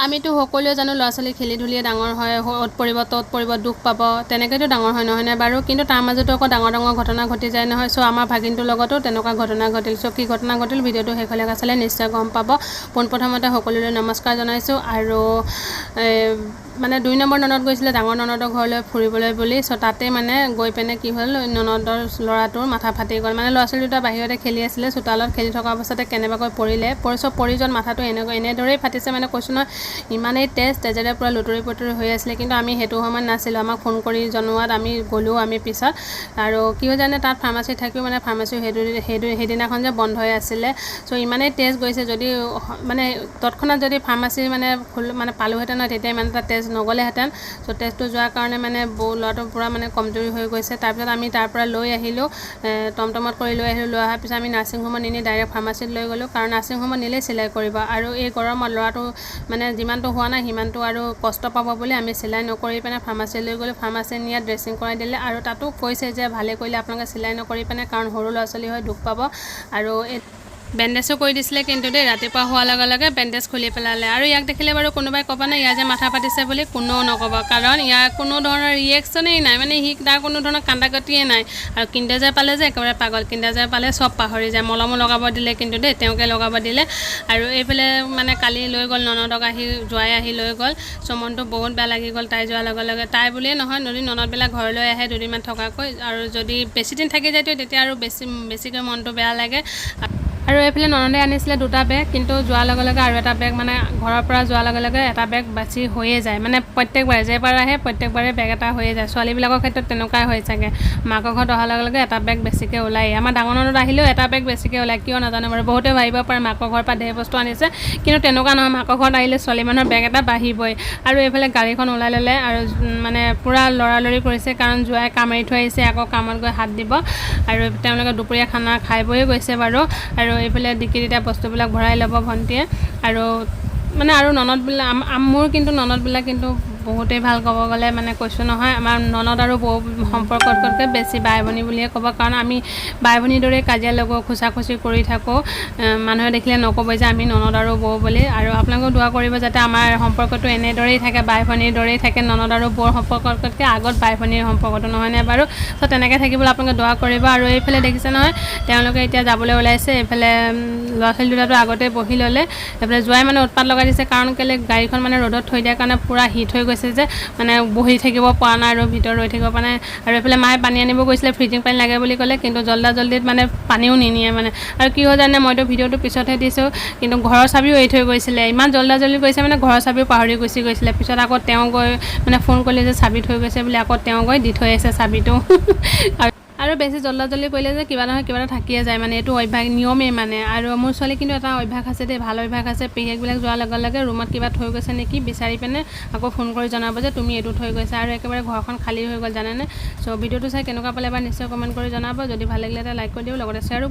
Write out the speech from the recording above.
আমিতো সকলোৱে জানো ল'ৰা ছোৱালী খেলি ধূলিয়ে ডাঙৰ হয়, অত পৰিব তত পৰিব, দুখ পাব, তেনেকৈতো ডাঙৰ হয় নহয়নে বাৰু। কিন্তু তাৰ মাজতো আকৌ ডাঙৰ ডাঙৰ ঘটনা ঘটি যায় নহয়। চ' আমাৰ ভাগিনটোৰ লগতো তেনেকুৱা ঘটনা ঘটিল। চ' কি ঘটনা ঘটিল ভিডিঅ'টো শেষলৈকে চালে নিশ্চয় গম পাব। পোনপ্ৰথমতে সকলোলৈ নমস্কাৰ জনাইছোঁ। আৰু মানে 2 নম্বৰ ননদ গৈছিলে ডাঙৰ ননদৰ ঘৰলৈ ফুৰিবলৈ বুলি। চ' তাতে মানে গৈ পিনে কি হ'ল, ননদৰ ল'ৰাটোৰ মাথা ফাটি গ'ল। মানে ল'ৰা ছোৱালী দুটা বাহিৰতে খেলি আছিলে, চোতালত খেলি থকা অৱস্থাতে কেনেবাকৈ পৰিলে। পৰি যোৱাত মাথাটো এনেদৰেই ফাটিছে, মানে কৈছোঁ নহয় ইমানেই তেজেৰে পূৰা লুতুৰি পুতুৰি হৈ আছিলে। কিন্তু আমি সেইটো সময়ত নাছিলোঁ। আমাক ফোন কৰি জনোৱাত আমি গ'লোঁ পিছত। আৰু কি হৈ জানে তাত ফাৰ্মাচী থাকিও মানে ফাৰ্মাচীও সেইদিনাখন যে বন্ধ হৈ আছিলে। চ' ইমানেই তেজ গৈছে, যদি মানে তৎক্ষণাত যদি ফাৰ্মাচী মানে পালোহেঁতেন নহয়, তেতিয়া ইমান এটা তেজ নগ'লেহেঁতেন। চ' তেজটো যোৱাৰ কাৰণে মানে ল'ৰাটো পূৰা মানে কমজুৰি হৈ গৈছে। তাৰপিছত আমি তাৰ পৰা লৈ আহিলোঁ, টমটমত কৰি লৈ আহিলোঁ। লৈ অহাৰ পিছত আমি নাৰ্ছিং হোমত নিনি ডাইৰেক্ট ফাৰ্মাচীত লৈ গ'লোঁ। কাৰণ নাৰ্ছিং হোমত নিলেই চিলাই কৰিব, আৰু এই গৰমত ল'ৰাটো মানে যিমানটো হোৱা নাই সিমানটো আৰু কষ্ট পাব বুলি আমি চিলাই নকৰি পিনে ফাৰ্মাচীত লৈ গ'লোঁ। ফাৰ্মাচীত নিয়াত ড্ৰেছিং কৰাই দিলে, আৰু তাতো কৈছে যে ভালে কৰিলে আপোনালোকে চিলাই নকৰি পিনে, কাৰণ সৰু ল'ৰা ছোৱালী হয় দুখ পাব। আৰু বেণ্ডেজো কৰি দিছিলে, কিন্তু দেই ৰাতিপুৱা হোৱাৰ লগে লগে বেণ্ডেজ খুলি পেলালে। আৰু ইয়াক দেখিলে বাৰু কোনোবাই ক'ব নে ইয়াৰ যে মাথা পাতিছে বুলি? কোনেও নক'ব, কাৰণ ইয়াৰ কোনো ধৰণৰ ৰিয়েকশ্যনেই নাই। মানে তাৰ কোনো ধৰণৰ কান্দাকটিয়ে নাই। আৰু কিণ্ডাৰজয় পালে যে একেবাৰে পাগল, কিণ্ডাৰজয় পালে চব পাহৰি যায়। মলমো লগাব দিলে, কিন্তু দেই তেওঁকে লগাব দিলে। আৰু এইফালে মানে কালি লৈ গ'ল ননদক, জোৱাই আহি লৈ গ'ল। চ' মনটো বহুত বেয়া লাগি গ'ল তাই যোৱাৰ লগে লগে। তাই বুলিয়ে নহয়, যদি ননদবিলাক ঘৰলৈ আহে দুদিনমান থকাকৈ, আৰু যদি বেছিদিন থাকি যায়তো তেতিয়া আৰু বেছিকৈ মনটো বেয়া লাগে। আৰু এইফালে ননদে আনিছিলে 2টা বেগ, কিন্তু যোৱাৰ লগে লগে আৰু এটা বেগ, মানে ঘৰৰ পৰা যোৱাৰ লগে লগে এটা বেগ বাছি হৈয়ে যায়। মানে প্ৰত্যেকবাৰে যেইবাৰ আহে প্ৰত্যেকবাৰে বেগ এটা হৈয়ে যায়। ছোৱালীবিলাকৰ ক্ষেত্ৰত তেনেকুৱাই হৈ চাগে, মাকৰ ঘৰত অহাৰ লগে লগে এটা বেগ বেছিকৈ ওলায়। আমাৰ ডাঙৰ ননদ আহিলেও এটা বেগ বেছিকৈ ওলায়, কিয় নাজানো বাৰু। বহুতে ভাবিব পাৰে মাকৰ ঘৰৰ পৰা ঢেৰ বস্তু আনিছে, কিন্তু তেনেকুৱা নহয়। মাকৰ ঘৰত আহিলে ছোৱালী মানুহৰ বেগ এটা বাঢ়িবই। আৰু এইফালে গাড়ীখন ওলাই ল'লে, আৰু মানে পূৰা লৰালৰি কৰিছে, কাৰণ জোৱাই কাম এৰি থৈ আহিছে, আকৌ কামত গৈ হাত দিব। আৰু তেওঁলোকে দুপৰীয়া খানা খাই বৈয়ে গৈছে বাৰু। আৰু এইফালে ডিকিত এতিয়া বস্তুবিলাক ভৰাই ল'ব ভণ্টিয়ে। আৰু মানে আৰু ননদবিলাক, মোৰ কিন্তু ননদবিলাক কিন্তু বহুতেই ভাল ক'ব গ'লে। মানে কৈছোঁ নহয়, আমাৰ ননদ আৰু বৌ সম্পৰ্কতকৈ বেছি বাই ভনী বুলিয়ে ক'ব। কাৰণ আমি বাই ভনীৰ দৰেই কাজিয়া লগোৱা, খুচা-খুচি কৰি থাকোঁ। মানুহে দেখিলে নক'বই যে আমি ননদ আৰু বৌ বুলি। আৰু আপোনালোকেও দোৱা কৰিব যাতে আমাৰ সম্পৰ্কটো এনেদৰেই থাকে, বাই ভনীৰ দৰেই থাকে। ননদ আৰু বৌৰ সম্পৰ্কতকৈ আগত বাই ভনীৰ সম্পৰ্কটো, নহয়নে বাৰু। চ' তেনেকৈ থাকিবলৈ আপোনালোকে দোৱা কৰিব। আৰু এইফালে দেখিছে নহয়, তেওঁলোকে এতিয়া যাবলৈ ওলাইছে। এইফালে ল'ৰা ছোৱালী দুটাটো আগতে বহি ল'লে। এইফালে জোৱাই মানে উৎপাত লগাই দিছে, কাৰণ কেলৈ গাড়ীখন মানে ৰ'দত থৈ দিয়াৰ কাৰণে পূৰা হিট হৈ গৈছে যে, মানে বহি থাকিব পৰা নাই আৰু ভিতৰত ৰৈ থাকিব পৰা নাই। আৰু এইফালে মায়ে পানী আনিব গৈছিলে, ফ্ৰিজিং পানী লাগে বুলি ক'লে, কিন্তু জল্দিত মানে পানীও নিনিয়ে মানে। আৰু কি হয় জানে, মইতো ভিডিঅ'টো পিছতহে দিছোঁ, কিন্তু ঘৰৰ চাবিও এৰি থৈ গৈছিলে। ইমান জল্দি গৈছে মানে, ঘৰৰ চাবিও পাহৰি গুচি গৈছিলে। পিছত আকৌ তেওঁ গৈ মানে ফোন কৰিলে যে চাবি থৈ গৈছে বুলি, আকৌ তেওঁ গৈ দি থৈ আহিছে চাবিটো। আৰু বেছি জল্দি কৰিলে যে কিবা নহয় কিবা এটা থাকিয়ে যায়, মানে এইটো অভ্যাস, নিয়মেই মানে। আৰু মোৰ ছোৱালী কিন্তু এটা অভ্যাস আছে দেই, ভাল অভ্যাস আছে। পেহীয়েকবিলাক যোৱাৰ লগে লগে ৰুমত কিবা থৈ গৈছে নেকি বিচাৰি পিনে আকৌ ফোন কৰি জনাব যে তুমি এইটো থৈ গৈছা। আৰু একেবাৰে ঘৰখন খালী হৈ গ'ল জানেনে। চ' ভিডিঅ'টো চাই কেনেকুৱা পালে এবাৰ নিশ্চয় কমেণ্ট কৰি জনাব। যদি ভাল লাগিলে এটা লাইক কৰি দিওঁ, লগতে শ্বেয়াৰো